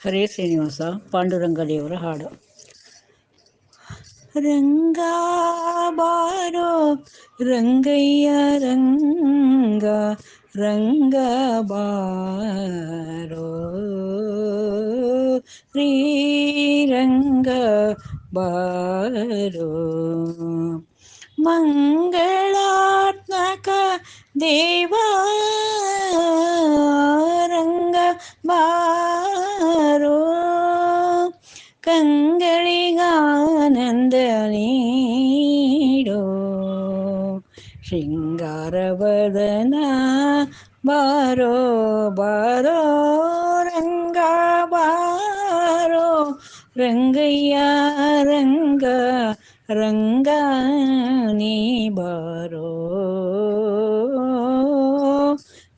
ಹರೇ ಶ್ರೀನಿವಾಸ ಪಾಂಡುರಂಗ ದೇವರ ಹಾಡು. ರಂಗ ಬಾರೋ ರಂಗಯ್ಯ ರಂಗ ರಂಗ ಬಾರೋ ಶ್ರೀರಂಗ ಬಾರೋ ಮಂಗಳಾತ್ಮಕ ದೇವಾ ರಂಗ ಬಾರೋ ಕಂಗಳಿಗಾನಂದ ನೀಡೋ ಶೃಂಗಾರವದನ ಬಾರೋ ಬಾರೋ ರಂಗ ಬಾರೋ ರಂಗಯ್ಯ ರಂಗ ರಂಗ ನೀ ಬಾರೋ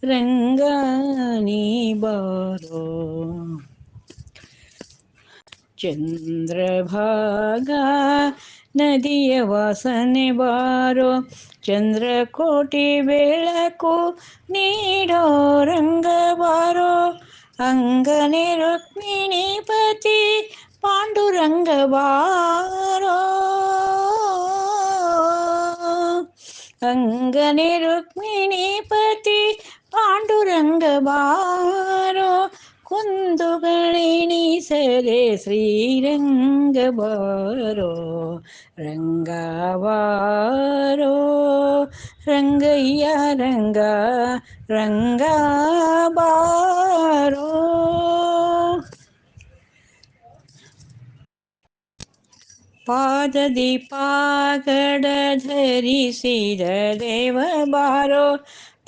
ರಂಗ ನೀ ಬಾರೋ ಚಂದ್ರಭಾಗ ನದಿಯ ವಾಸನೆ ಬಾರೋ ಚಂದ್ರಕೋಟಿ ಬೆಳಕು ನೀಡೋ ರಂಗ ಬಾರೋ ಅಂಗನೆ ರುಕ್ಮಿಣೀಪತಿ ಪಾಂಡುರಂಗ ಬಾರೋ ಅಂಗನೆ ರುಕ್ಮಿಣೀಪತಿ ಪಾಂಡುರಂಗ ಬಾರೋ ಕುಂದುಗಳೆಣಿಸದೆ ಶ್ರೀರಂಗ ಬಾರೋ ರಂಗ ಬಾರೋ ರಂಗಯ್ಯ ರಂಗ ರಂಗ ಬಾರೋ ಪಾದದಿ ಪಾಗಡ ಧರಿಸಿದ ದೇವ ಬಾರೋ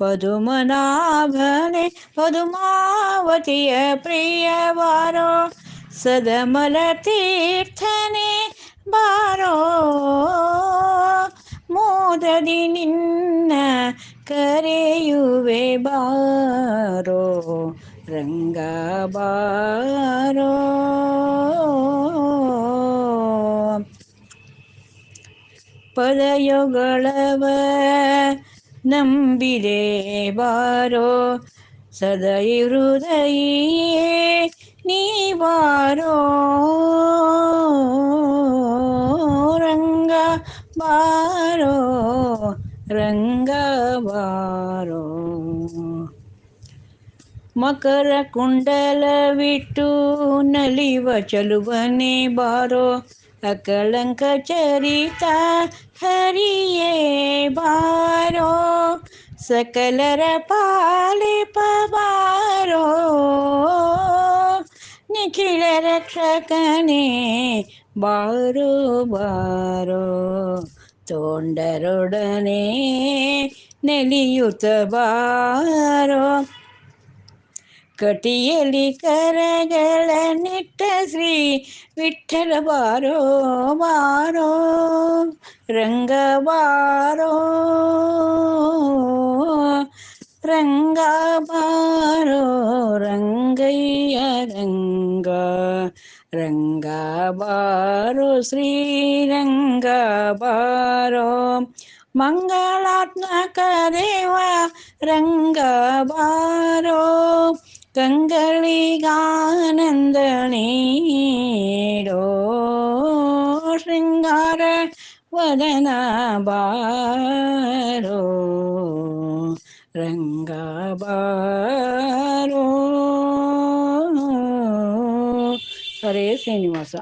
ಪದುಮನಾಭನೆ ಪದುಮಾವತಿಯ ಪ್ರಿಯ ಬಾರೋ ಸದಮಲ ತೀರ್ಥನೆ ಬಾರೋ ಮೋದದಿ ನಿನ್ನ ಕರೆಯುವೆ ಬಾರೋ ರಂಗ ಬಾರೋ ಪದಯುಗಳವ ನಂಬಿದೆ ಬಾರೋ ಸದೈ ಹೃದಯೇ ನೀ ಬಾರೋ ರಂಗ ಬಾರೋ ರಂಗ ಬಾರೋ ಮಕರ ಕುಂಡಲವಿಟ್ಟು ನಲಿವ ಚಲುವನೆ ಬಾರೋ ಅಕಳಂಕ ಚರಿತ ಹರಿಯೇ ಬಾರೋ ಸಕಲರ ಪಾಲಿಪ ಬಾರೋ ನಿಖಿಲ ರಕ್ಷಕನೇ ಬಾರೋ ಬಾರೋ ತೋಂಡರೊಡನೆ ನೆಲಿಯುತ್ತ ಬಾರೋ ಕಟಿಯಲ್ಲಿ ಕರಗಳ ನಿಟ್ಟ ಶ್ರೀ ವಿಠ್ಠಲ ಬಾರೋ ಬಾರೋ ರಂಗ ಬಾರೋ ರಂಗ ಬಾರೋ ರಂಗಯ್ಯ ರಂಗ ರಂಗ ಬಾರೋ ಶ್ರೀರಂಗ ಬಾರೋ ಮಂಗಳಾತ್ಮಕ ದೇವ ರಂಗ ಬಾರೋ ಕಂಗಳಿಗಾನಂದ ನೀಡೋ ಶೃಂಗಾರ ವದನ ಬಾರೋ ರಂಗ ಬಾರೋ ಹರೇ ಶ್ರೀನಿವಾಸ.